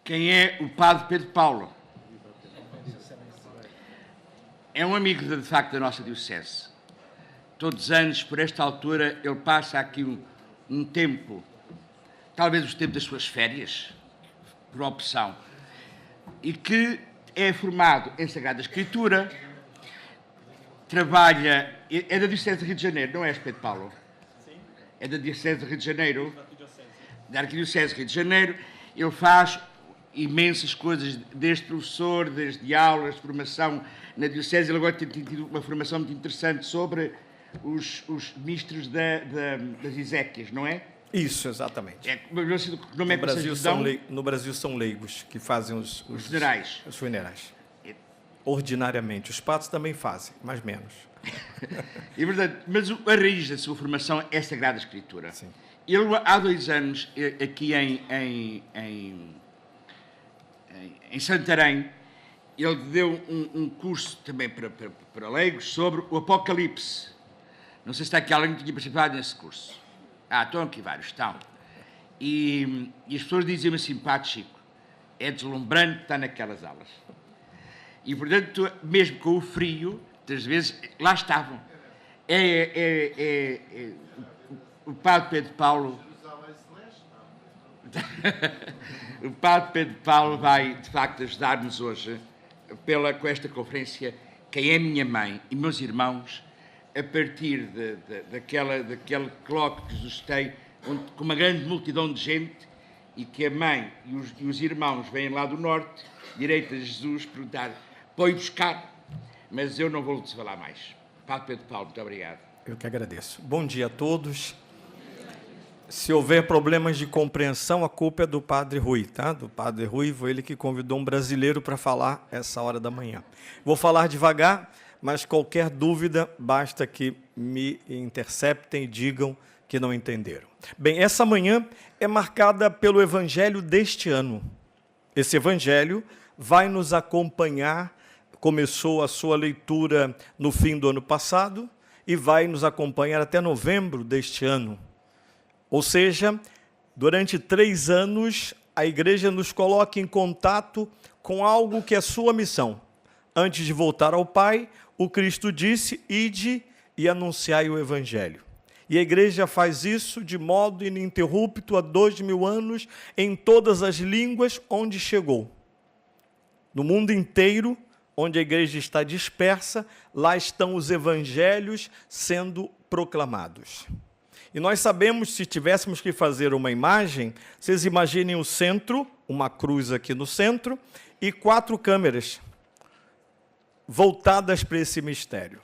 Quem é o Padre Pedro Paulo? É um amigo, de facto, da nossa Diocese. Todos os anos, por esta altura, ele passa aqui um tempo, talvez o tempo das suas férias, por opção, e que é formado em Sagrada Escritura, trabalha... É da Diocese de Rio de Janeiro, não é, Pedro Paulo? Sim. É da Diocese de Rio de Janeiro? Da Arquidiocese de Rio de Janeiro. Ele faz imensas coisas, desde professor, desde aulas de formação na Diocese. Ele agora tem tido uma formação muito interessante sobre os ministros das Eséquias, não é? Isso, exatamente. No Brasil são leigos que fazem os funerais. Os funerais. Ordinariamente. Os padres também fazem, mas menos. É verdade, mas a raiz da sua formação é a Sagrada Escritura. Sim. Ele, há 2 anos, aqui em Santarém, ele deu um curso também para leigos sobre o Apocalipse. Não sei se está aqui alguém que tinha participado nesse curso. Estão aqui vários, estão. E as pessoas dizem-me assim, Padre Chico, é deslumbrante estar naquelas aulas. E, portanto, mesmo com o frio, às vezes, lá estavam. O Padre Pedro Paulo... O Padre Pedro Paulo vai, de facto, ajudar-nos hoje com esta conferência Quem é minha mãe e meus irmãos, a partir daquele colóquio que Jesus tem, com uma grande multidão de gente, e que a mãe e os irmãos vêm lá do norte, direito a Jesus, perguntar, pode buscar, mas eu não vou lhes falar mais. Padre Pedro Paulo, muito obrigado. Eu que agradeço. Bom dia a todos. Se houver problemas de compreensão, a culpa é do Padre Rui, tá? Do Padre Rui, foi ele que convidou um brasileiro para falar essa hora da manhã. Vou falar devagar, mas qualquer dúvida, basta que me interceptem e digam que não entenderam. Bem, essa manhã é marcada pelo Evangelho deste ano. Esse Evangelho vai nos acompanhar, começou a sua leitura no fim do ano passado e vai nos acompanhar até novembro deste ano. Ou seja, durante 3 anos, a Igreja nos coloca em contato com algo que é sua missão. Antes de voltar ao Pai, o Cristo disse, ide e anunciai o Evangelho. E a Igreja faz isso de modo ininterrupto há 2000 anos, em todas as línguas onde chegou. No mundo inteiro, onde a Igreja está dispersa, lá estão os Evangelhos sendo proclamados. E nós sabemos, se tivéssemos que fazer uma imagem, vocês imaginem o centro, uma cruz aqui no centro, e 4 câmeras voltadas para esse mistério.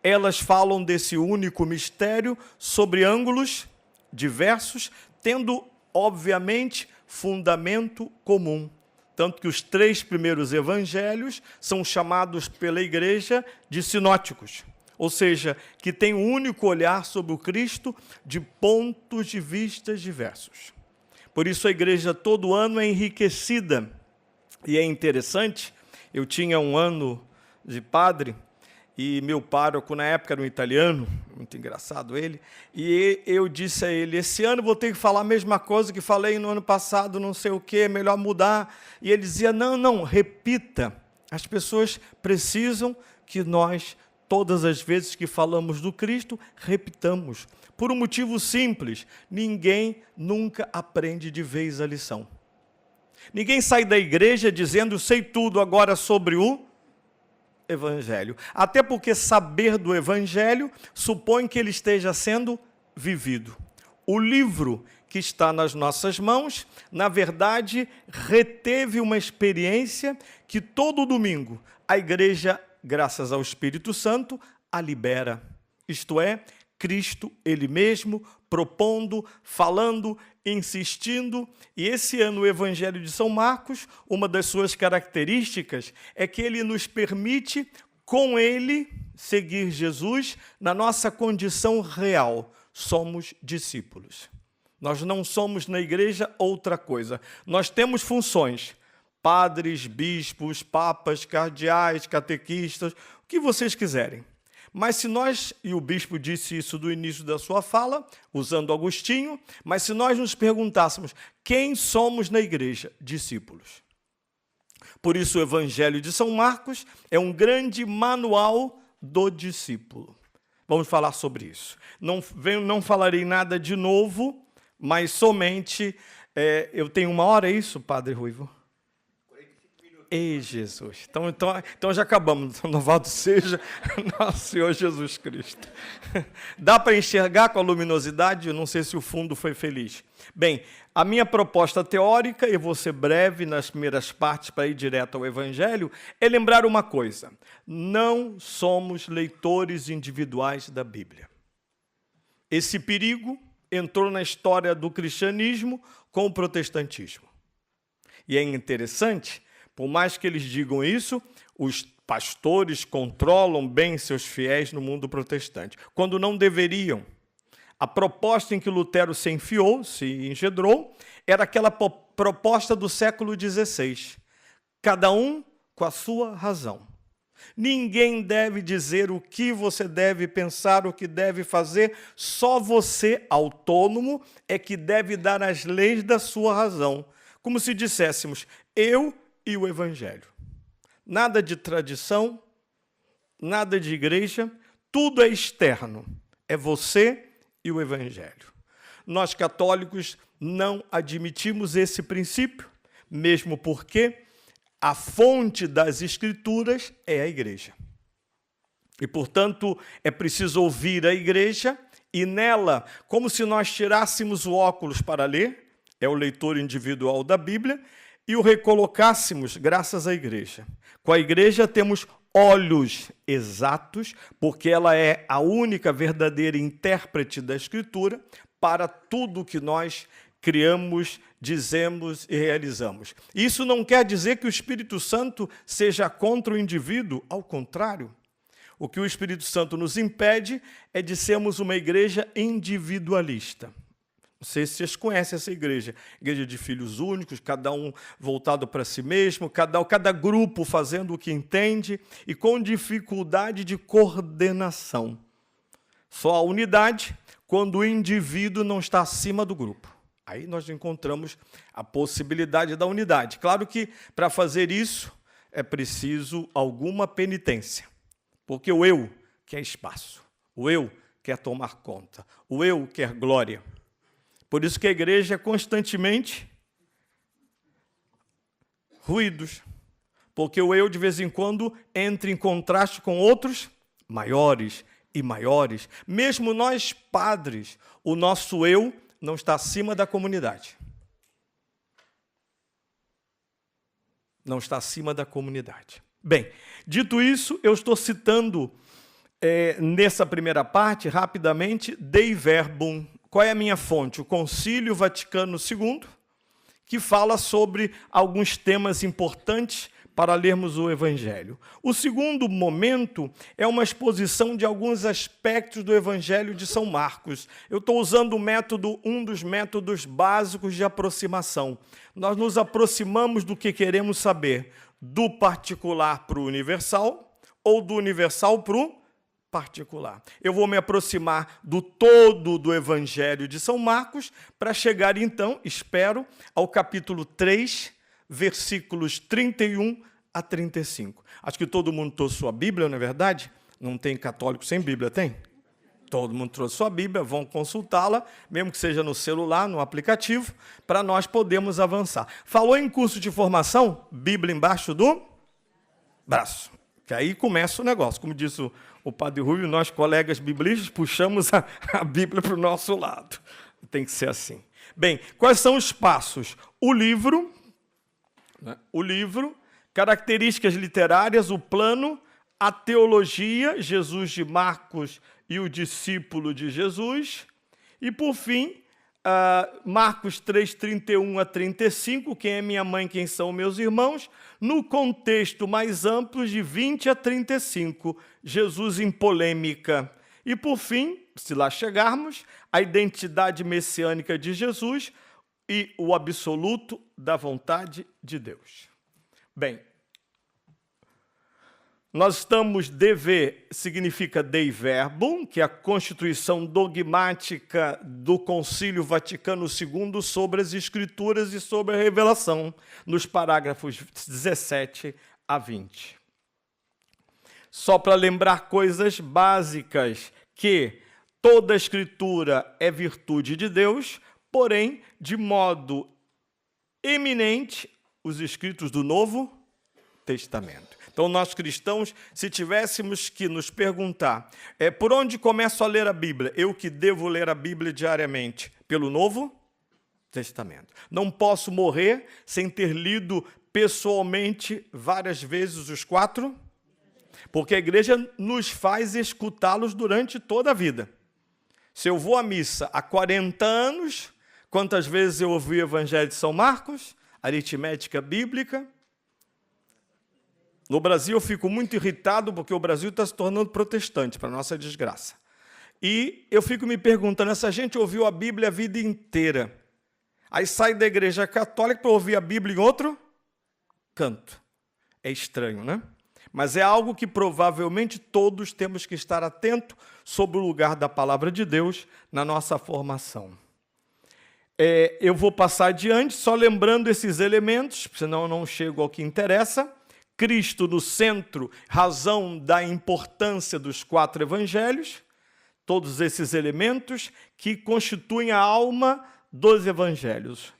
Elas falam desse único mistério sobre ângulos diversos, tendo, obviamente, fundamento comum. Tanto que os 3 primeiros evangelhos são chamados pela Igreja de sinóticos. Ou seja, que tem um único olhar sobre o Cristo de pontos de vista diversos. Por isso a Igreja todo ano é enriquecida. E é interessante, eu tinha um ano de padre, e meu pároco na época era um italiano, muito engraçado ele, e eu disse a ele, esse ano vou ter que falar a mesma coisa que falei no ano passado, não sei o que, é melhor mudar. E ele dizia, não, repita, as pessoas precisam que nós, todas as vezes que falamos do Cristo, repitamos. Por um motivo simples, ninguém nunca aprende de vez a lição. Ninguém sai da igreja dizendo, sei tudo agora sobre o Evangelho. Até porque saber do Evangelho supõe que ele esteja sendo vivido. O livro que está nas nossas mãos, na verdade, reteve uma experiência que todo domingo a igreja, graças ao Espírito Santo, a libera. Isto é, Cristo, Ele mesmo, propondo, falando, insistindo. E esse ano o Evangelho de São Marcos, uma das suas características é que ele nos permite, com ele, seguir Jesus na nossa condição real. Somos discípulos. Nós não somos na igreja outra coisa. Nós temos funções. Padres, bispos, papas, cardeais, catequistas, o que vocês quiserem. Mas se nós, e o bispo disse isso do início da sua fala, usando Agostinho, mas se nós nos perguntássemos quem somos na igreja? Discípulos. Por isso o Evangelho de São Marcos é um grande manual do discípulo. Vamos falar sobre isso. Não falarei nada de novo, mas somente... eu tenho 1 hora, é isso, Padre Ruivo? 45 minutos. Ei, Jesus. Então já acabamos. Louvado seja nosso Senhor Jesus Cristo. Dá para enxergar com a luminosidade? Eu não sei se o fundo foi feliz. Bem, a minha proposta teórica, e vou ser breve nas primeiras partes para ir direto ao Evangelho, é lembrar uma coisa. Não somos leitores individuais da Bíblia. Esse perigo entrou na história do cristianismo com o protestantismo. E é interessante, por mais que eles digam isso, os pastores controlam bem seus fiéis no mundo protestante, quando não deveriam. A proposta em que Lutero se enfiou, se engendrou, era aquela proposta do século XVI. Cada um com a sua razão. Ninguém deve dizer o que você deve pensar, o que deve fazer. Só você, autônomo, é que deve dar as leis da sua razão. Como se disséssemos, eu e o Evangelho. Nada de tradição, nada de igreja, tudo é externo. É você e o Evangelho. Nós, católicos, não admitimos esse princípio, mesmo porque a fonte das Escrituras é a igreja. E, portanto, é preciso ouvir a igreja e nela, como se nós tirássemos o óculos para ler, é o leitor individual da Bíblia, e o recolocássemos graças à igreja. Com a igreja temos olhos exatos, porque ela é a única verdadeira intérprete da Escritura para tudo que nós criamos, dizemos e realizamos. Isso não quer dizer que o Espírito Santo seja contra o indivíduo, ao contrário. O que o Espírito Santo nos impede é de sermos uma igreja individualista. Não sei se vocês conhecem essa igreja de filhos únicos, cada um voltado para si mesmo, cada grupo fazendo o que entende e com dificuldade de coordenação. Só a unidade quando o indivíduo não está acima do grupo. Aí nós encontramos a possibilidade da unidade. Claro que para fazer isso é preciso alguma penitência, porque o eu quer espaço, o eu quer tomar conta, o eu quer glória. Por isso que a igreja é constantemente ruídos, porque o eu, de vez em quando, entra em contraste com outros maiores e maiores. Mesmo nós, padres, o nosso eu não está acima da comunidade. Não está acima da comunidade. Bem, dito isso, eu estou citando, nessa primeira parte, rapidamente, Dei Verbum. Qual é a minha fonte? O Concílio Vaticano II, que fala sobre alguns temas importantes para lermos o Evangelho. O segundo momento é uma exposição de alguns aspectos do Evangelho de São Marcos. Eu estou usando um dos métodos básicos de aproximação. Nós nos aproximamos do que queremos saber, do particular para o universal ou do universal para o particular. Eu vou me aproximar do todo do Evangelho de São Marcos para chegar, então, espero, ao capítulo 3, versículos 31 a 35. Acho que todo mundo trouxe sua Bíblia, não é verdade? Não tem católico sem Bíblia, tem? Todo mundo trouxe sua Bíblia, vão consultá-la, mesmo que seja no celular, no aplicativo, para nós podermos avançar. Falou em curso de formação? Bíblia embaixo do braço. Que aí começa o negócio. Como disse o Padre Rui, nós, colegas biblistas, puxamos a Bíblia para o nosso lado. Tem que ser assim. Bem, quais são os passos? O livro, características literárias, o plano, a teologia, Jesus de Marcos e o discípulo de Jesus, e, por fim, Marcos 3, 31 a 35, quem é minha mãe, quem são meus irmãos, no contexto mais amplo de 20 a 35, Jesus em polêmica. E, por fim, se lá chegarmos, a identidade messiânica de Jesus e o absoluto da vontade de Deus. Bem, Nós estamos DV, significa Dei Verbum, que é a constituição dogmática do Concílio Vaticano II sobre as Escrituras e sobre a revelação, nos parágrafos 17 a 20. Só para lembrar coisas básicas, que toda a Escritura é virtude de Deus, porém, de modo eminente, os escritos do Novo Testamento. Então, nós cristãos, se tivéssemos que nos perguntar por onde começo a ler a Bíblia, eu que devo ler a Bíblia diariamente? Pelo Novo Testamento. Não posso morrer sem ter lido pessoalmente várias vezes os 4, porque a igreja nos faz escutá-los durante toda a vida. Se eu vou à missa há 40 anos, quantas vezes eu ouvi o Evangelho de São Marcos, aritmética bíblica? No Brasil, eu fico muito irritado, porque o Brasil está se tornando protestante, para nossa desgraça. E eu fico me perguntando, essa gente ouviu a Bíblia a vida inteira. Aí sai da igreja católica para ouvir a Bíblia em outro canto. É estranho, né? Mas é algo que provavelmente todos temos que estar atentos sobre o lugar da palavra de Deus na nossa formação. Eu vou passar adiante, só lembrando esses elementos, senão eu não chego ao que interessa. Cristo no centro, razão da importância dos 4 evangelhos, todos esses elementos que constituem a alma dos evangelhos.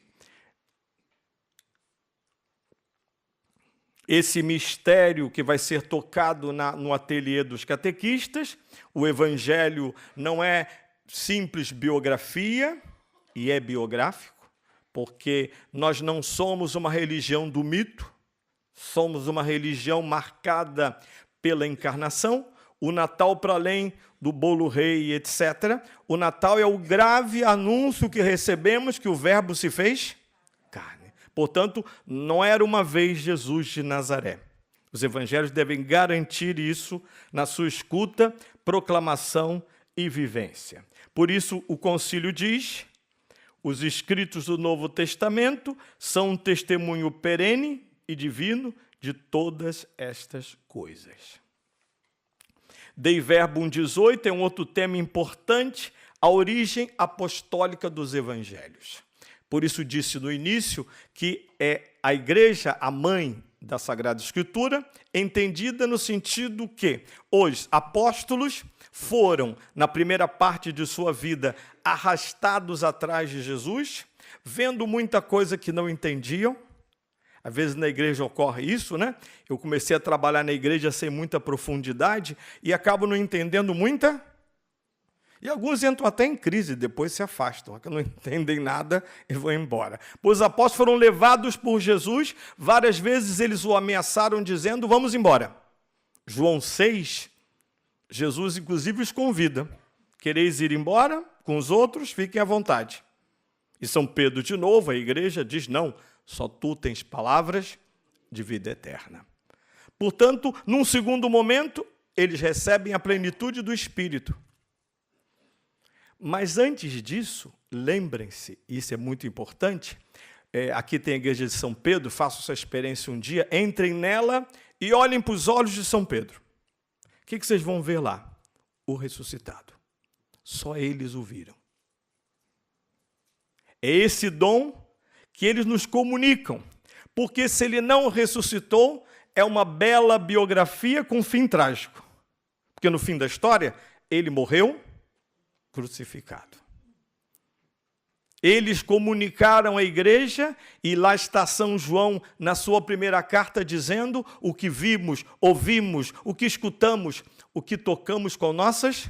Esse mistério que vai ser tocado no ateliê dos catequistas, o evangelho não é simples biografia, e é biográfico, porque nós não somos uma religião do mito, somos uma religião marcada pela encarnação. O Natal, para além do bolo rei, etc., o Natal é o grave anúncio que recebemos que o Verbo se fez carne. Portanto, não era uma vez Jesus de Nazaré. Os evangelhos devem garantir isso na sua escuta, proclamação e vivência. Por isso, o concílio diz: os escritos do Novo Testamento são um testemunho perene e divino de todas estas coisas. Dei Verbum 18 é um outro tema importante, a origem apostólica dos evangelhos. Por isso disse no início que é a igreja a mãe da Sagrada Escritura, entendida no sentido que os apóstolos foram, na primeira parte de sua vida, arrastados atrás de Jesus, vendo muita coisa que não entendiam. Às vezes na igreja ocorre isso, né? Eu comecei a trabalhar na igreja sem muita profundidade e acabo não entendendo muita. E alguns entram até em crise, depois se afastam, porque não entendem nada e vão embora. Pois os apóstolos foram levados por Jesus, várias vezes eles o ameaçaram dizendo: vamos embora. João 6, Jesus inclusive os convida: quereis ir embora com os outros? Fiquem à vontade. E São Pedro, de novo, a igreja diz: não, só tu tens palavras de vida eterna. Portanto, num segundo momento, eles recebem a plenitude do Espírito. Mas antes disso, lembrem-se, isso é muito importante, aqui tem a igreja de São Pedro, façam essa experiência um dia, entrem nela e olhem para os olhos de São Pedro. O que vocês vão ver lá? O ressuscitado. Só eles o viram. É esse dom que eles nos comunicam, porque se ele não ressuscitou, é uma bela biografia com fim trágico. Porque no fim da história, ele morreu crucificado. Eles comunicaram à igreja, e lá está São João na sua primeira carta dizendo: o que vimos, ouvimos, o que escutamos, o que tocamos com nossas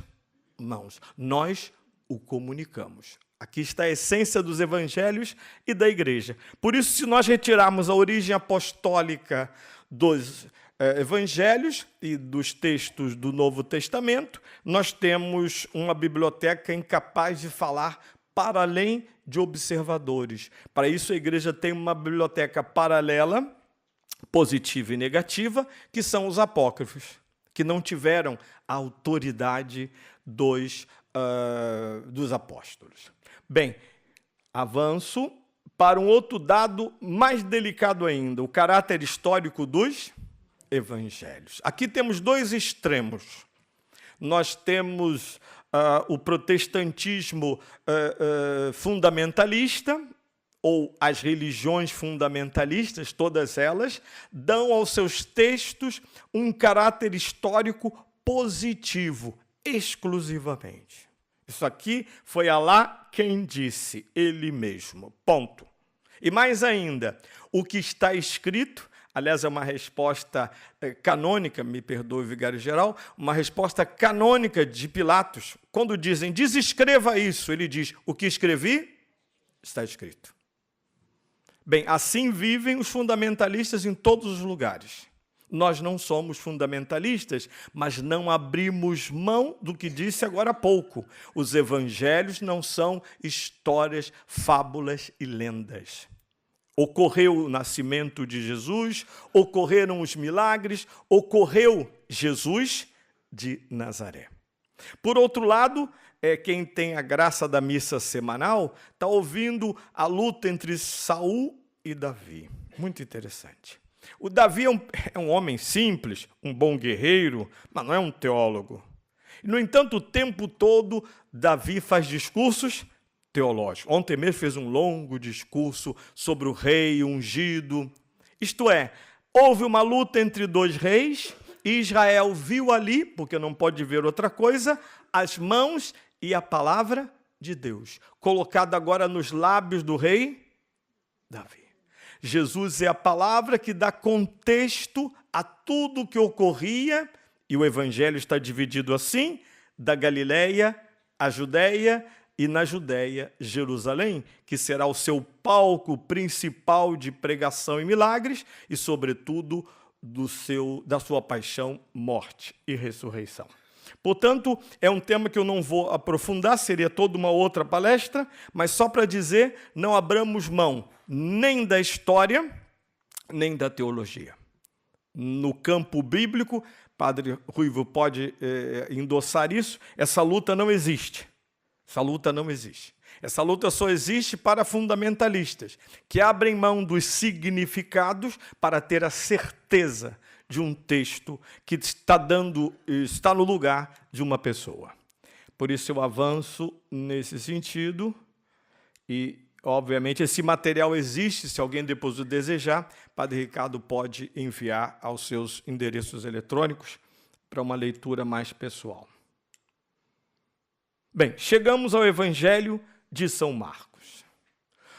mãos, nós o comunicamos. Aqui está a essência dos evangelhos e da igreja. Por isso, se nós retirarmos a origem apostólica dos evangelhos e dos textos do Novo Testamento, nós temos uma biblioteca incapaz de falar para além de observadores. Para isso, a igreja tem uma biblioteca paralela, positiva e negativa, que são os apócrifos, que não tiveram a autoridade dos apóstolos. Bem, avanço para um outro dado mais delicado ainda, o caráter histórico dos evangelhos. Aqui temos dois extremos. Nós temos o protestantismo fundamentalista, ou as religiões fundamentalistas, todas elas, dão aos seus textos um caráter histórico positivo, exclusivamente. Isso aqui foi Alá quem disse, ele mesmo, ponto. E mais ainda, o que está escrito, aliás, é uma resposta canônica, me perdoe, vigário-geral, uma resposta canônica de Pilatos. Quando dizem, desescreva isso, ele diz, o que escrevi, está escrito. Bem, assim vivem os fundamentalistas em todos os lugares. Nós não somos fundamentalistas, mas não abrimos mão do que disse agora há pouco. Os evangelhos não são histórias, fábulas e lendas. Ocorreu o nascimento de Jesus, ocorreram os milagres, ocorreu Jesus de Nazaré. Por outro lado, quem tem a graça da missa semanal está ouvindo a luta entre Saul e Davi. Muito interessante. O Davi é um homem simples, um bom guerreiro, mas não é um teólogo. No entanto, o tempo todo, Davi faz discursos teológicos. Ontem mesmo fez um longo discurso sobre o rei ungido. Isto é, houve uma luta entre dois reis, e Israel viu ali, porque não pode ver outra coisa, as mãos e a palavra de Deus, colocada agora nos lábios do rei Davi. Jesus é a palavra que dá contexto a tudo o que ocorria, e o evangelho está dividido assim, da Galileia, a Judéia, e na Judéia, Jerusalém, que será o seu palco principal de pregação e milagres, e, sobretudo, da sua paixão, morte e ressurreição. Portanto, é um tema que eu não vou aprofundar, seria toda uma outra palestra, mas só para dizer, não abramos mão nem da história, nem da teologia. No campo bíblico, Padre Ruivo pode endossar isso, essa luta não existe. Essa luta não existe. Essa luta só existe para fundamentalistas, que abrem mão dos significados para ter a certeza de um texto que está no lugar de uma pessoa. Por isso eu avanço nesse sentido e, obviamente, esse material existe, se alguém depois o desejar, Padre Ricardo pode enviar aos seus endereços eletrônicos para uma leitura mais pessoal. Bem, chegamos ao Evangelho de São Marcos.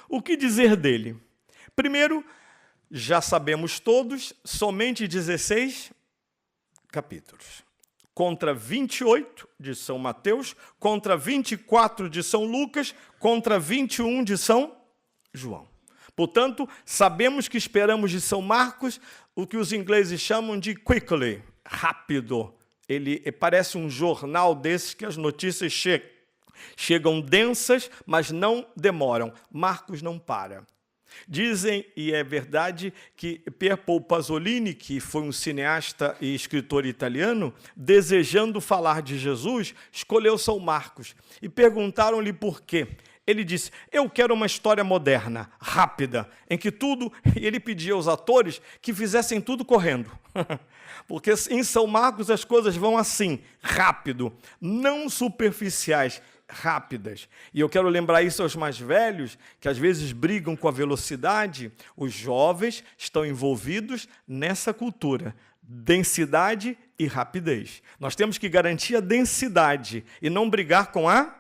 O que dizer dele? Primeiro, já sabemos todos, somente 16 capítulos. Contra 28 de São Mateus, contra 24 de São Lucas, contra 21 de São João. Portanto, sabemos que esperamos de São Marcos o que os ingleses chamam de quickly, rápido. Ele parece um jornal desses que as notícias chegam densas, mas não demoram. Marcos não para. Dizem, e é verdade, que Pier Paul Pasolini, que foi um cineasta e escritor italiano, desejando falar de Jesus, escolheu São Marcos. E perguntaram-lhe por quê. Ele disse, eu quero uma história moderna, rápida, em que tudo... E ele pedia aos atores que fizessem tudo correndo. Porque em São Marcos as coisas vão assim, rápido, não superficiais, rápidas. E eu quero lembrar isso aos mais velhos, que às vezes brigam com a velocidade. Os jovens estão envolvidos nessa cultura, densidade e rapidez. Nós temos que garantir a densidade e não brigar com a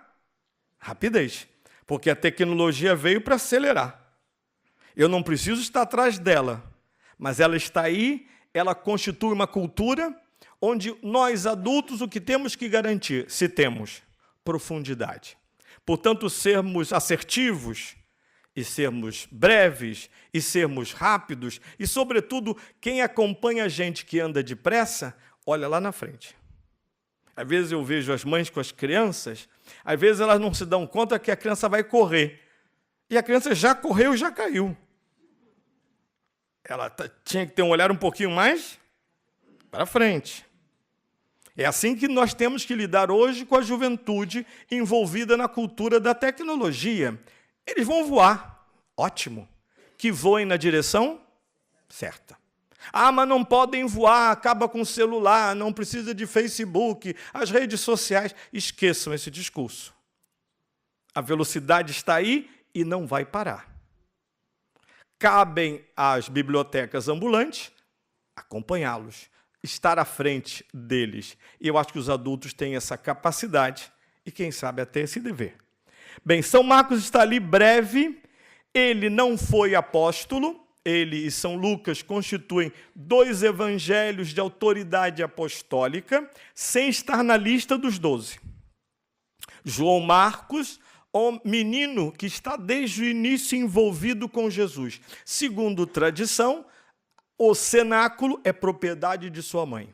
rapidez, porque a tecnologia veio para acelerar. Eu não preciso estar atrás dela, mas ela está aí, ela constitui uma cultura onde nós, adultos, o que temos que garantir, se temos profundidade. Portanto, sermos assertivos e sermos breves e sermos rápidos e, sobretudo, quem acompanha a gente que anda depressa, olha lá na frente. Às vezes eu vejo as mães com as crianças, às vezes elas não se dão conta que a criança vai correr. E a criança já correu e já caiu. Ela tinha que ter um olhar um pouquinho mais para frente. É assim que nós temos que lidar hoje com a juventude envolvida na cultura da tecnologia. Eles vão voar. Ótimo. Que voem na direção certa. Ah, mas não podem voar, acaba com o celular, não precisa de Facebook, as redes sociais. Esqueçam esse discurso. A velocidade está aí e não vai parar. Cabem às bibliotecas ambulantes acompanhá-los, estar à frente deles. E eu acho que os adultos têm essa capacidade e, quem sabe, até esse dever. Bem, São Marcos está ali breve, ele não foi apóstolo, ele e São Lucas constituem 2 evangelhos de autoridade apostólica, sem estar na lista dos 12. João Marcos, o menino que está desde o início envolvido com Jesus. Segundo tradição, o cenáculo é propriedade de sua mãe.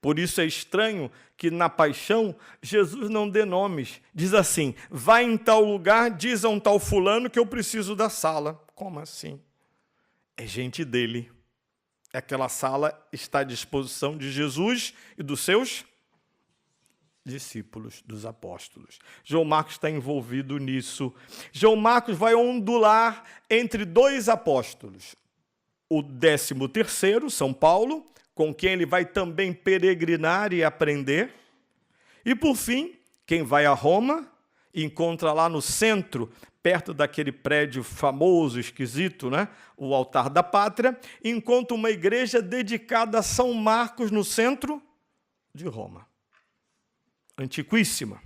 Por isso é estranho que na paixão Jesus não dê nomes. Diz assim, vai em tal lugar, diz a um tal fulano que eu preciso da sala. Como assim? É gente dele. Aquela sala está à disposição de Jesus e dos seus discípulos, dos apóstolos. João Marcos está envolvido nisso. João Marcos vai ondular entre 2 apóstolos. O 13º, São Paulo, com quem ele vai também peregrinar e aprender. E, por fim, quem vai a Roma, encontra lá no centro, perto daquele prédio famoso, esquisito, né? O Altar da Pátria, encontra uma igreja dedicada a São Marcos no centro de Roma. Antiquíssima.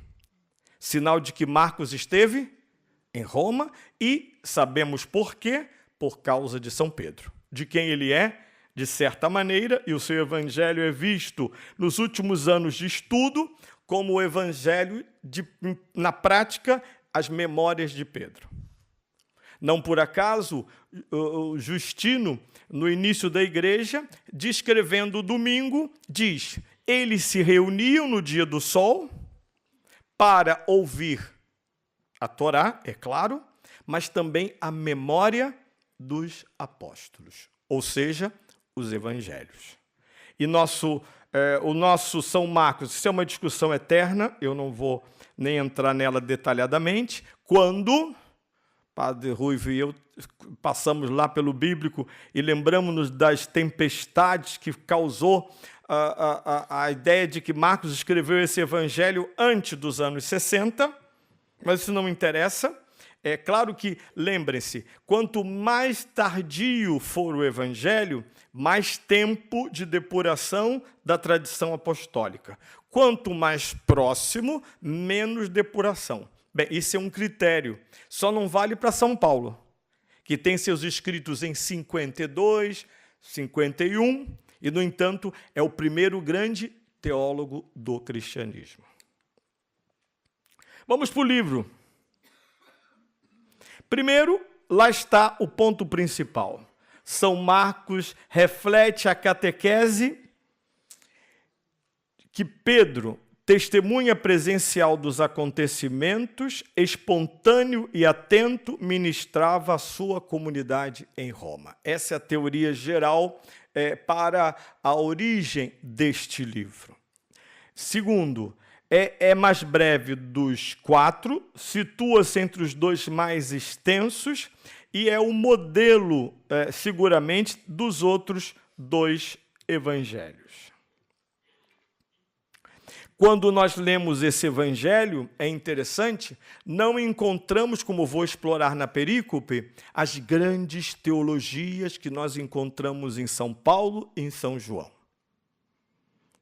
Sinal de que Marcos esteve em Roma e sabemos por quê, por causa de São Pedro. De quem ele é, de certa maneira, e o seu evangelho é visto nos últimos anos de estudo como o evangelho, na prática, as memórias de Pedro. Não por acaso, o Justino, no início da igreja, descrevendo o domingo, diz, eles se reuniam no dia do sol para ouvir a Torá, é claro, mas também a memória dos apóstolos, ou seja, os evangelhos. E o nosso São Marcos, isso é uma discussão eterna, eu não vou nem entrar nela detalhadamente, quando Padre Ruivo e eu passamos lá pelo bíblico e lembramos-nos das tempestades que causou a ideia de que Marcos escreveu esse evangelho antes dos anos 60, mas isso não interessa. É claro que, lembrem-se, quanto mais tardio for o evangelho, mais tempo de depuração da tradição apostólica. Quanto mais próximo, menos depuração. Bem, isso é um critério. Só não vale para São Paulo, que tem seus escritos em 52, 51, e, no entanto, é o primeiro grande teólogo do cristianismo. Vamos para o livro. Primeiro, lá está o ponto principal. São Marcos reflete a catequese que Pedro, testemunha presencial dos acontecimentos, espontâneo e atento, ministrava à sua comunidade em Roma. Essa é a teoria geral para a origem deste livro. Segundo, é mais breve dos 4, situa-se entre os 2 mais extensos e é o modelo, seguramente, dos outros 2 evangelhos. Quando nós lemos esse evangelho, é interessante, não encontramos, como vou explorar na perícope, as grandes teologias que nós encontramos em São Paulo e em São João.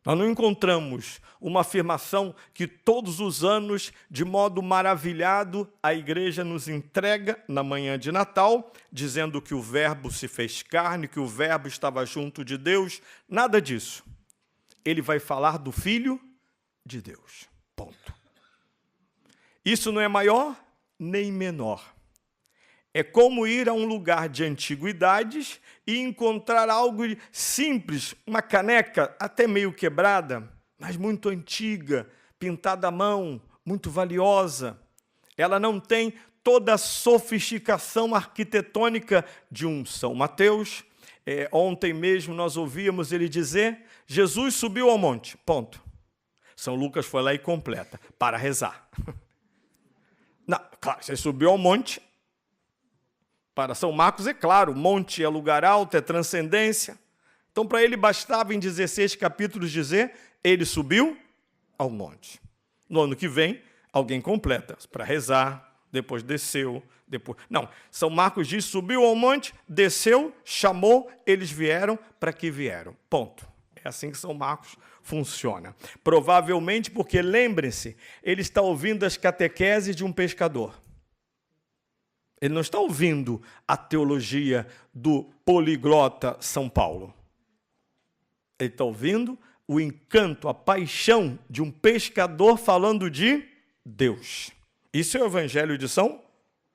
Nós não encontramos uma afirmação que todos os anos, de modo maravilhado, a igreja nos entrega na manhã de Natal, dizendo que o Verbo se fez carne, que o Verbo estava junto de Deus. Nada disso. Ele vai falar do Filho de Deus. Ponto. Isso não é maior nem menor. É como ir a um lugar de antiguidades e encontrar algo simples, uma caneca até meio quebrada, mas muito antiga, pintada à mão, muito valiosa. Ela não tem toda a sofisticação arquitetônica de um São Mateus. Ontem mesmo nós ouvíamos ele dizer, Jesus subiu ao monte, ponto. São Lucas foi lá e completa, para rezar. Não, claro, você subiu ao monte, Para São Marcos, é claro, monte é lugar alto, é transcendência. Então, para ele bastava em 16 capítulos dizer, ele subiu ao monte. No ano que vem, alguém completa, para rezar, depois desceu, depois... Não, São Marcos diz, subiu ao monte, desceu, chamou, eles vieram, para que vieram. Ponto. É assim que São Marcos funciona. Provavelmente porque, lembrem-se, ele está ouvindo as catequeses de um pescador. Ele não está ouvindo a teologia do poliglota São Paulo. Ele está ouvindo o encanto, a paixão de um pescador falando de Deus. Isso é o Evangelho de São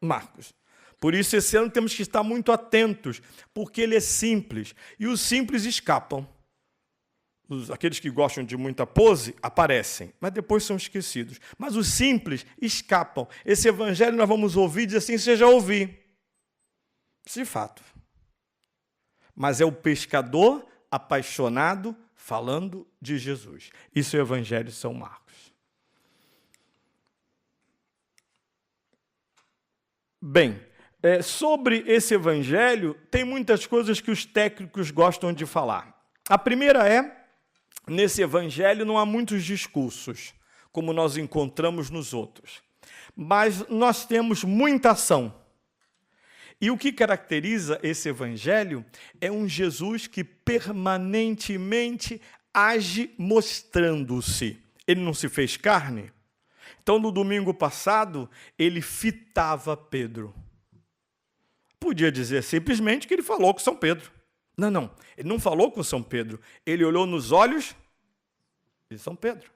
Marcos. Por isso, esse ano temos que estar muito atentos, porque ele é simples, e os simples escapam. Aqueles que gostam de muita pose aparecem, mas depois são esquecidos. Mas os simples escapam. Esse evangelho nós vamos ouvir e dizer assim, você já ouvi. De fato. Mas é o pescador apaixonado falando de Jesus. Isso é o evangelho de São Marcos. Bem, sobre esse evangelho, tem muitas coisas que os técnicos gostam de falar. A primeira é, nesse evangelho não há muitos discursos, como nós encontramos nos outros. Mas nós temos muita ação. E o que caracteriza esse evangelho é um Jesus que permanentemente age mostrando-se. Ele não se fez carne? Então, no domingo passado, ele fitava Pedro. Podia dizer simplesmente que ele falou com São Pedro. Não. Ele não falou com São Pedro. Ele olhou nos olhos de São Pedro.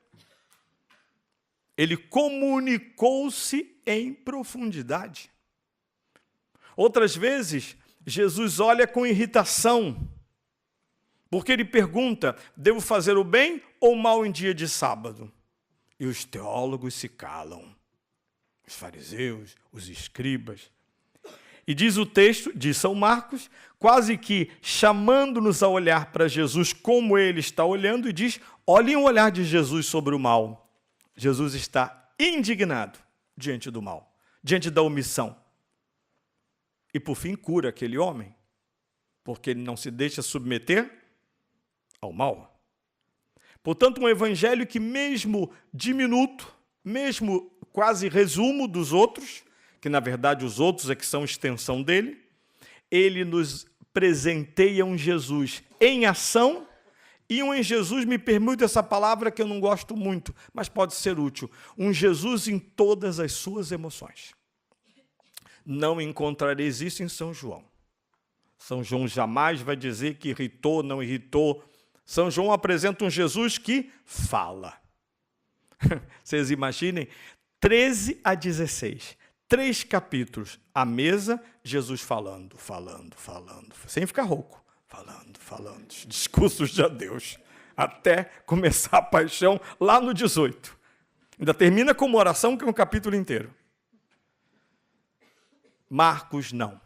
Ele comunicou-se em profundidade. Outras vezes, Jesus olha com irritação, porque ele pergunta, devo fazer o bem ou o mal em dia de sábado? E os teólogos se calam, os fariseus, os escribas. E diz o texto de São Marcos, quase que chamando-nos a olhar para Jesus como ele está olhando, e diz, olhem o olhar de Jesus sobre o mal. Jesus está indignado diante do mal, diante da omissão. E, por fim, cura aquele homem, porque ele não se deixa submeter ao mal. Portanto, um evangelho que, mesmo diminuto, mesmo quase resumo dos outros, que, na verdade, os outros é que são extensão dele, ele nos presenteia um Jesus em ação e um em Jesus, me permite essa palavra que eu não gosto muito, mas pode ser útil, um Jesus em todas as suas emoções. Não encontrareis isso em São João. São João jamais vai dizer que irritou, não irritou. São João apresenta um Jesus que fala. Vocês imaginem, 13 a 16, 3 capítulos, à mesa, Jesus falando, sem ficar rouco, falando, discursos de adeus, até começar a paixão lá no 18. Ainda termina com uma oração que é um capítulo inteiro. Marcos não.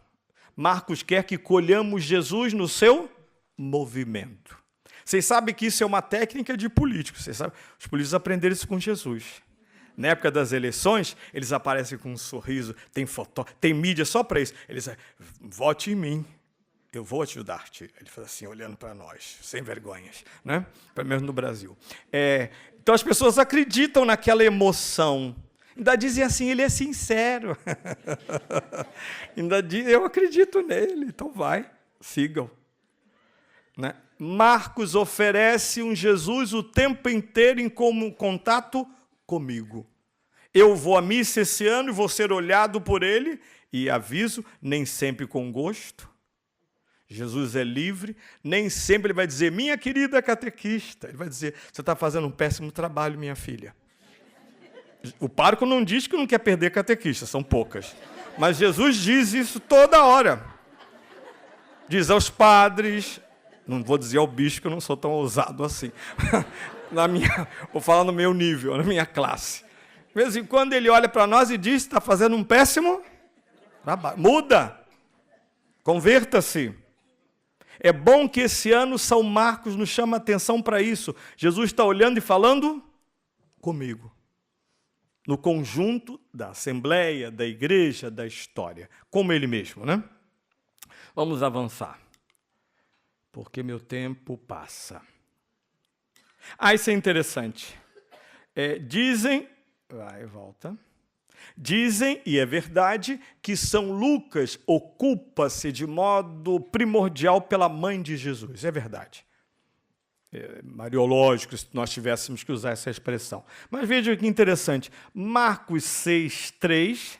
Marcos quer que colhamos Jesus no seu movimento. Vocês sabem que isso é uma técnica de políticos. Vocês sabem? Os políticos aprenderam isso com Jesus. Na época das eleições, eles aparecem com um sorriso, tem foto, tem mídia só para isso. Eles dizem, vote em mim, eu vou ajudar-te. Ele fala assim, olhando para nós, sem vergonhas, né? Pelo menos no Brasil. Então as pessoas acreditam naquela emoção. Ainda dizem assim, ele é sincero. Ainda dizem, eu acredito nele, então vai, sigam. Né? Marcos oferece um Jesus o tempo inteiro em contato comigo. Eu vou à missa esse ano e vou ser olhado por ele, e aviso, nem sempre com gosto. Jesus é livre, nem sempre ele vai dizer, minha querida catequista, ele vai dizer, você está fazendo um péssimo trabalho, minha filha. O pároco não diz que não quer perder catequista, são poucas. Mas Jesus diz isso toda hora. Diz aos padres, não vou dizer ao bispo, que eu não sou tão ousado assim. Vou falar no meu nível, na minha classe. De vez em quando ele olha para nós e diz, está fazendo um péssimo trabalho. Muda, converta-se. É bom que esse ano São Marcos nos chama a atenção para isso. Jesus está olhando e falando comigo. No conjunto da Assembleia, da Igreja, da história. Como ele mesmo, né? Vamos avançar, porque meu tempo passa. Isso é interessante. Dizem, volta. Dizem, e é verdade, que São Lucas ocupa-se de modo primordial pela mãe de Jesus. É verdade. Mariológico, se nós tivéssemos que usar essa expressão. Mas veja que interessante. Marcos 6:3,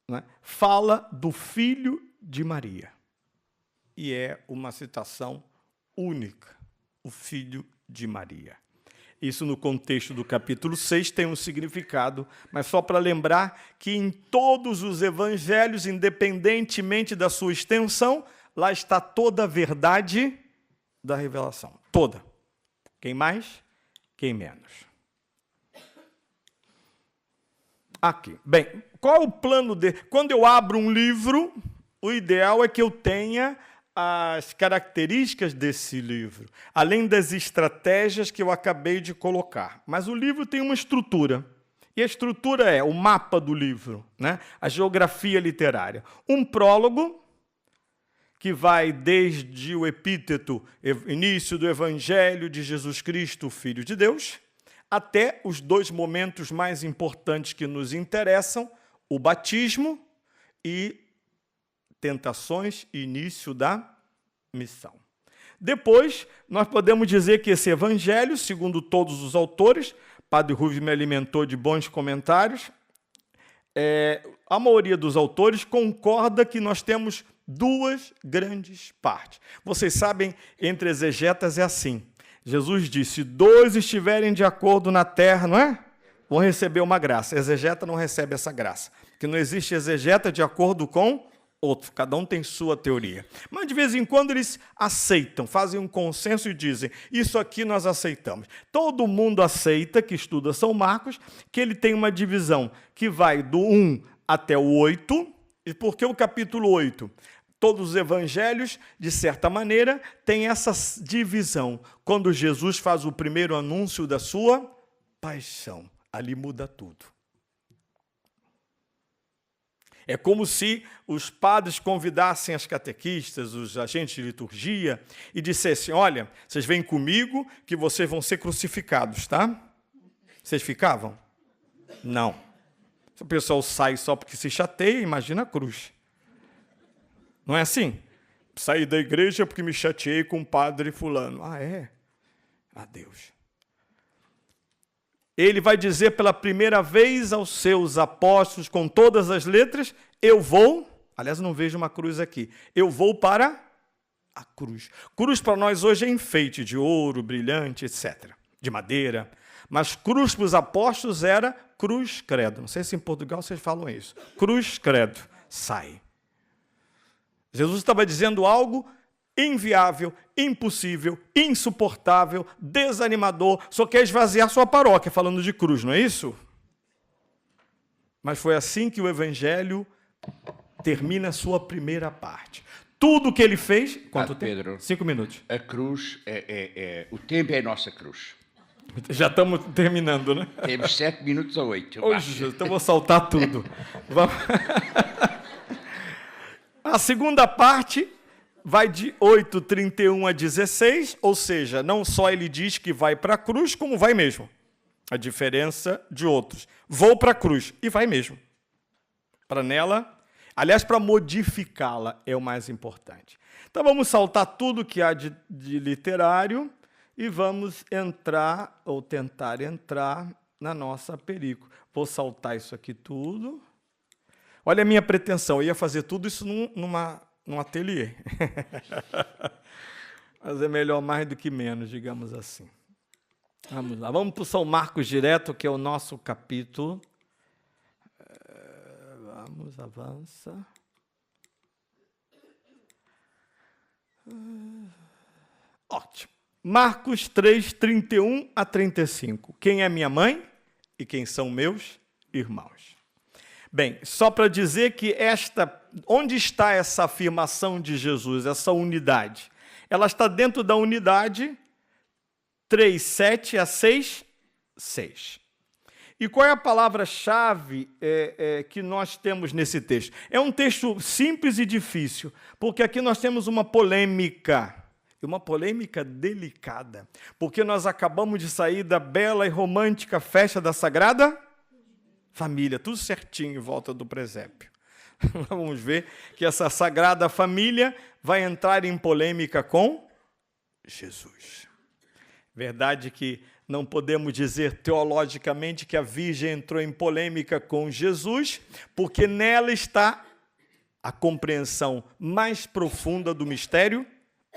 né, fala do filho de Maria. E é uma citação única, o filho de Maria. Isso no contexto do capítulo 6 tem um significado, mas só para lembrar que em todos os evangelhos, independentemente da sua extensão, lá está toda a verdade da revelação. Toda. Quem mais, quem menos. Aqui. Bem, qual é o plano de... Quando eu abro um livro, o ideal é que eu tenha as características desse livro, além das estratégias que eu acabei de colocar. Mas o livro tem uma estrutura. E a estrutura é o mapa do livro, né? A geografia literária. Um prólogo, que vai desde o epíteto, início do Evangelho de Jesus Cristo, Filho de Deus, até os dois momentos mais importantes que nos interessam, o batismo e tentações e início da missão. Depois, nós podemos dizer que esse evangelho, segundo todos os autores, Padre Rubens me alimentou de bons comentários, a maioria dos autores concorda que nós temos duas grandes partes. Vocês sabem, entre exegetas é assim. Jesus disse, se dois estiverem de acordo na terra, não é? Vão receber uma graça. Exegeta não recebe essa graça, porque não existe exegeta de acordo com outro, cada um tem sua teoria. Mas de vez em quando eles aceitam, fazem um consenso e dizem, isso aqui nós aceitamos. Todo mundo aceita, que estuda São Marcos, que ele tem uma divisão que vai do 1 até o 8, e por que o capítulo 8? Todos os evangelhos, de certa maneira, têm essa divisão. Quando Jesus faz o primeiro anúncio da sua paixão, ali muda tudo. É como se os padres convidassem as catequistas, os agentes de liturgia, e dissessem, olha, vocês vêm comigo que vocês vão ser crucificados, tá? Vocês ficavam? Não. Se o pessoal sai só porque se chateia, imagina a cruz. Não é assim? Saí da igreja porque me chateei com o padre fulano. É? Adeus. Ele vai dizer pela primeira vez aos seus apóstolos, com todas as letras, eu vou, aliás, não vejo uma cruz aqui, eu vou para a cruz. Cruz para nós hoje é enfeite de ouro, brilhante, etc., de madeira. Mas cruz para os apóstolos era cruz credo. Não sei se em Portugal vocês falam isso. Cruz credo. Sai. Jesus estava dizendo algo inviável, impossível, insuportável, desanimador, só quer esvaziar sua paróquia falando de cruz, não é isso? Mas foi assim que o Evangelho termina a sua primeira parte. Tudo o que ele fez... Quanto tempo? Pedro, 5 minutos. A cruz, o tempo é a nossa cruz. Já estamos terminando, né? Temos 7 minutos ou 8. Hoje, então vou saltar tudo. Vamos... A segunda parte vai de 8:31 a 16, ou seja, não só ele diz que vai para a cruz, como vai mesmo. A diferença de outros. Vou para a cruz, e vai mesmo. Para nela, aliás, para modificá-la é o mais importante. Então vamos saltar tudo que há de literário e vamos entrar, ou tentar entrar, na nossa película. Vou saltar isso aqui tudo. Olha a minha pretensão, eu ia fazer tudo isso num ateliê. Mas é melhor mais do que menos, digamos assim. Vamos lá, vamos para o São Marcos direto, que é o nosso capítulo. Vamos, avança. Ótimo. Marcos 3, 31 a 35. Quem é minha mãe e quem são meus irmãos? Bem, só para dizer que onde está essa afirmação de Jesus, essa unidade? Ela está dentro da unidade 3, 7 a 6, 6. E qual é a palavra-chave que nós temos nesse texto? É um texto simples e difícil, porque aqui nós temos uma polêmica, e uma polêmica delicada, porque nós acabamos de sair da bela e romântica festa da Sagrada Família, tudo certinho em volta do presépio. Vamos ver que essa Sagrada Família vai entrar em polêmica com Jesus. Verdade que não podemos dizer teologicamente que a Virgem entrou em polêmica com Jesus, porque nela está a compreensão mais profunda do mistério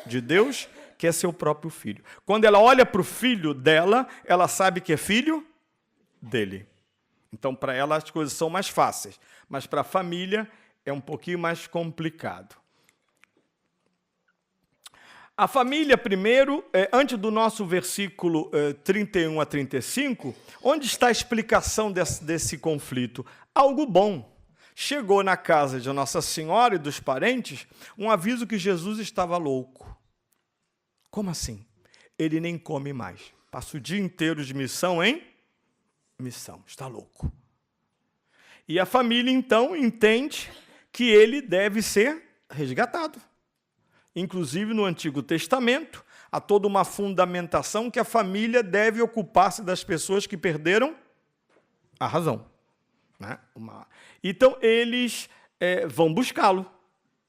de Deus, que é seu próprio filho. Quando ela olha para o filho dela, ela sabe que é filho dele. Então, para ela, as coisas são mais fáceis, mas para a família é um pouquinho mais complicado. A família, primeiro, antes do nosso versículo 31 a 35, onde está a explicação desse conflito? Algo bom. Chegou na casa de Nossa Senhora e dos parentes um aviso que Jesus estava louco. Como assim? Ele nem come mais. Passa o dia inteiro de missão em missão. Está louco. E a família, então, entende que ele deve ser resgatado. Inclusive, no Antigo Testamento, há toda uma fundamentação que a família deve ocupar-se das pessoas que perderam a razão. Né? Então, eles vão buscá-lo.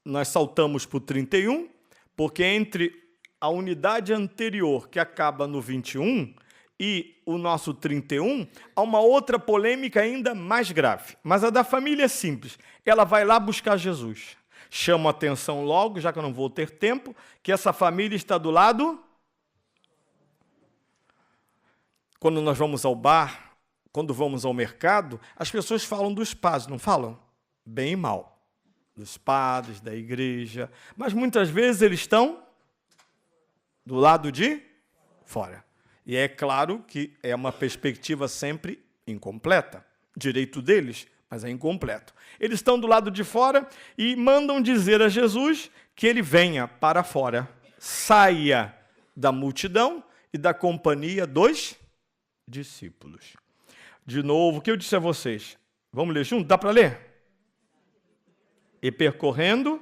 Nós saltamos para o 31, porque entre a unidade anterior, que acaba no 21, e o nosso 31, há uma outra polêmica ainda mais grave. Mas a da família é simples. Ela vai lá buscar Jesus. Chamo a atenção logo, já que eu não vou ter tempo, que essa família está do lado. Quando nós vamos ao bar, quando vamos ao mercado, as pessoas falam dos padres, não falam? Bem e mal. Dos padres, da igreja. Mas muitas vezes eles estão do lado de fora. E é claro que é uma perspectiva sempre incompleta. Direito deles, mas é incompleto. Eles estão do lado de fora e mandam dizer a Jesus que ele venha para fora, saia da multidão e da companhia dos discípulos. De novo, o que eu disse a vocês? Vamos ler junto? Dá para ler? E percorrendo...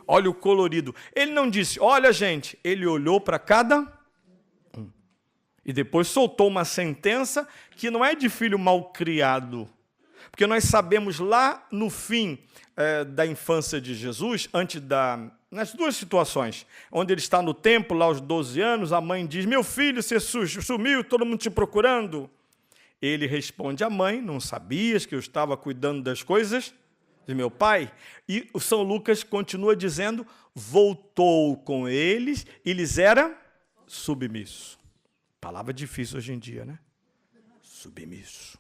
Olha o colorido. Ele não disse, olha, gente, ele olhou para cada um. E depois soltou uma sentença que não é de filho mal criado. Porque nós sabemos lá no fim da infância de Jesus, nas duas situações, onde ele está no templo, lá aos 12 anos, a mãe diz, meu filho, você sumiu, todo mundo te procurando. Ele responde à mãe, não sabias que eu estava cuidando das coisas de meu pai? E o São Lucas continua dizendo, voltou com eles e lhes era submisso. Palavra difícil hoje em dia, né? Submisso.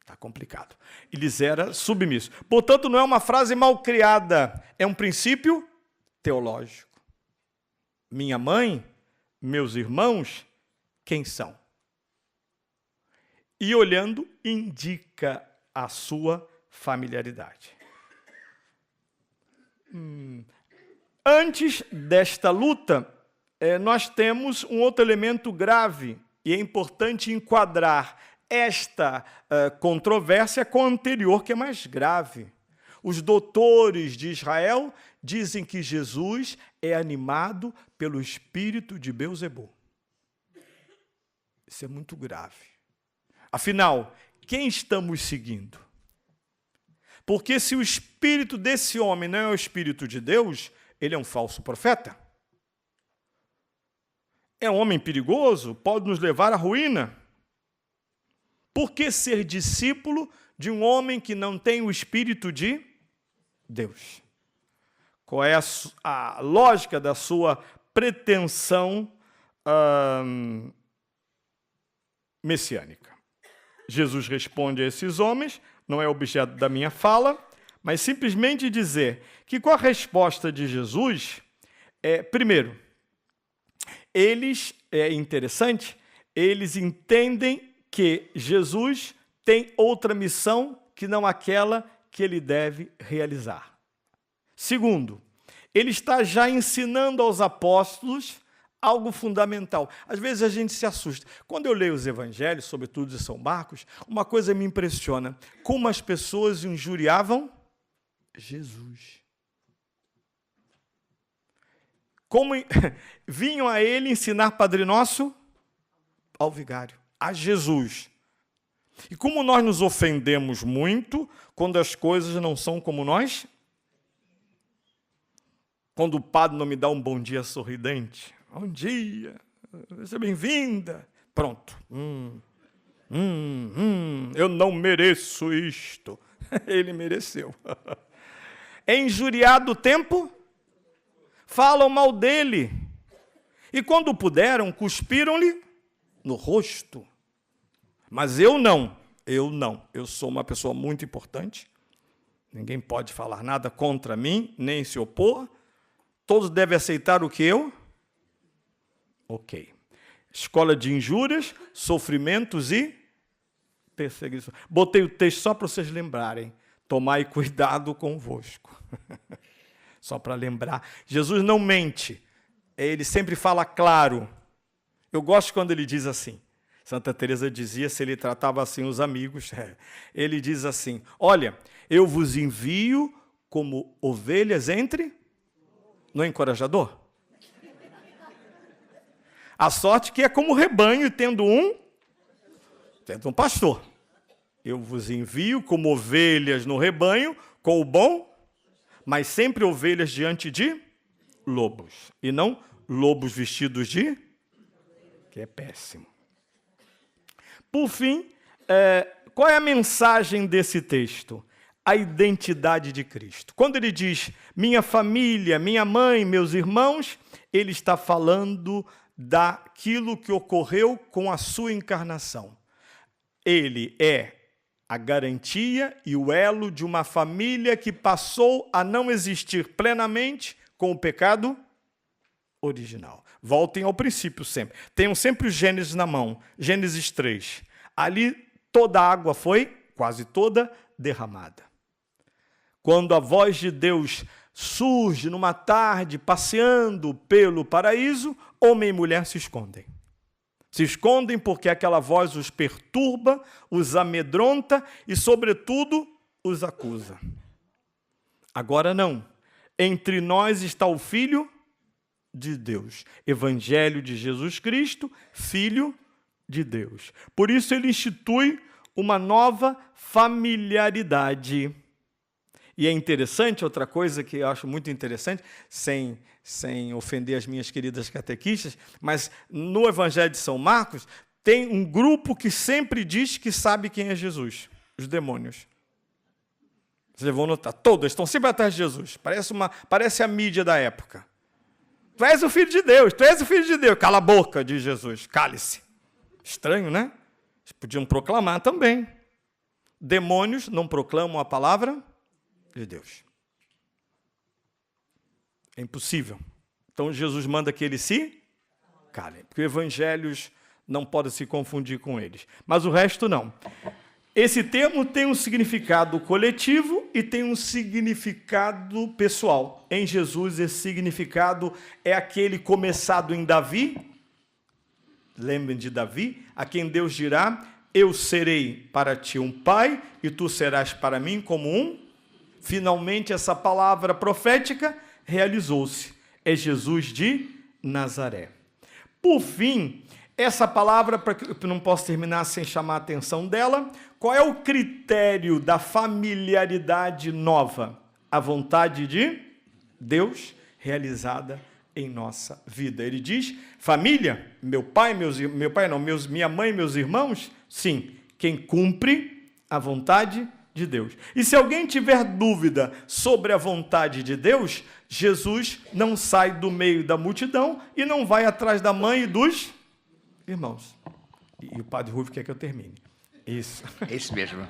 Está complicado. E lhes era submisso. Portanto, não é uma frase mal criada, é um princípio teológico. Minha mãe, meus irmãos, quem são? E olhando, indica a sua familiaridade. Antes desta luta, nós temos um outro elemento grave, e é importante enquadrar esta controvérsia com a anterior, que é mais grave. Os doutores de Israel dizem que Jesus é animado pelo espírito de Beelzebul. Isso é muito grave. Afinal, quem estamos seguindo? Porque se o espírito desse homem não é o espírito de Deus, ele é um falso profeta. É um homem perigoso, pode nos levar à ruína. Por que ser discípulo de um homem que não tem o espírito de Deus? Qual é a lógica da sua pretensão messiânica? Jesus responde a esses homens, não é objeto da minha fala, mas simplesmente dizer que com a resposta de Jesus, primeiro, é interessante, eles entendem que Jesus tem outra missão que não aquela que ele deve realizar. Segundo, ele está já ensinando aos apóstolos algo fundamental. Às vezes a gente se assusta. Quando eu leio os evangelhos, sobretudo de São Marcos, uma coisa me impressiona. Como as pessoas injuriavam Jesus. Como vinham a ele ensinar Padre Nosso ao vigário, a Jesus. E como nós nos ofendemos muito quando as coisas não são como nós? Quando o padre não me dá um bom dia sorridente. Bom dia, seja bem-vinda. Pronto. Eu não mereço isto. Ele mereceu. É injuriado o tempo? Falam mal dele. E quando puderam, cuspiram-lhe no rosto. Mas eu não. Eu sou uma pessoa muito importante. Ninguém pode falar nada contra mim, nem se opor. Todos devem aceitar o que eu? Ok. Escola de injúrias, sofrimentos e perseguição. Botei o texto só para vocês lembrarem. Tomai cuidado convosco. Só para lembrar. Jesus não mente. Ele sempre fala claro. Eu gosto quando ele diz assim. Santa Teresa dizia, se ele tratava assim os amigos, ele diz assim, olha, eu vos envio como ovelhas entre... Não é encorajador? A sorte que é como rebanho, tendo um pastor. Eu vos envio como ovelhas no rebanho, com o bom, mas sempre ovelhas diante de lobos. E não lobos vestidos de... que é péssimo. Por fim, qual é a mensagem desse texto? A identidade de Cristo. Quando ele diz, minha família, minha mãe, meus irmãos, ele está falando daquilo que ocorreu com a sua encarnação. Ele é a garantia e o elo de uma família que passou a não existir plenamente com o pecado original. Voltem ao princípio sempre. Tenham sempre o Gênesis na mão. Gênesis 3. Ali toda a água foi, quase toda, derramada. Quando a voz de Deus surge numa tarde, passeando pelo paraíso, homem e mulher se escondem. Se escondem porque aquela voz os perturba, os amedronta e, sobretudo, os acusa. Agora não. Entre nós está o Filho de Deus. Evangelho de Jesus Cristo, Filho de Deus. Por isso ele institui uma nova familiaridade. E é interessante, outra coisa que eu acho muito interessante, sem ofender as minhas queridas catequistas, mas no Evangelho de São Marcos tem um grupo que sempre diz que sabe quem é Jesus, os demônios. Vocês vão notar, todos estão sempre atrás de Jesus, parece a mídia da época. Tu és o Filho de Deus, tu és o Filho de Deus. Cala a boca, diz Jesus, cale-se. Estranho, né? Eles podiam proclamar também. Demônios não proclamam a palavra de Deus. É impossível. Então Jesus manda que eles se calem, porque evangelhos não podem se confundir com eles. Mas o resto não. Esse termo tem um significado coletivo e tem um significado pessoal. Em Jesus, esse significado é aquele começado em Davi. Lembrem de Davi, a quem Deus dirá, eu serei para ti um pai e tu serás para mim como um. Finalmente, essa palavra profética realizou-se. É Jesus de Nazaré. Por fim, essa palavra, para que eu não posso terminar sem chamar a atenção dela, qual é o critério da familiaridade nova? A vontade de Deus realizada em nossa vida. Ele diz, família, minha mãe e meus irmãos, sim, quem cumpre a vontade de Deus. E se alguém tiver dúvida sobre a vontade de Deus, Jesus não sai do meio da multidão e não vai atrás da mãe e dos irmãos. E o Padre Rúvio quer que eu termine. Isso. É isso mesmo.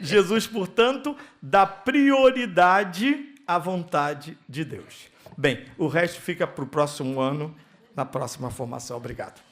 Jesus, portanto, dá prioridade à vontade de Deus. Bem, o resto fica para o próximo ano, na próxima formação. Obrigado.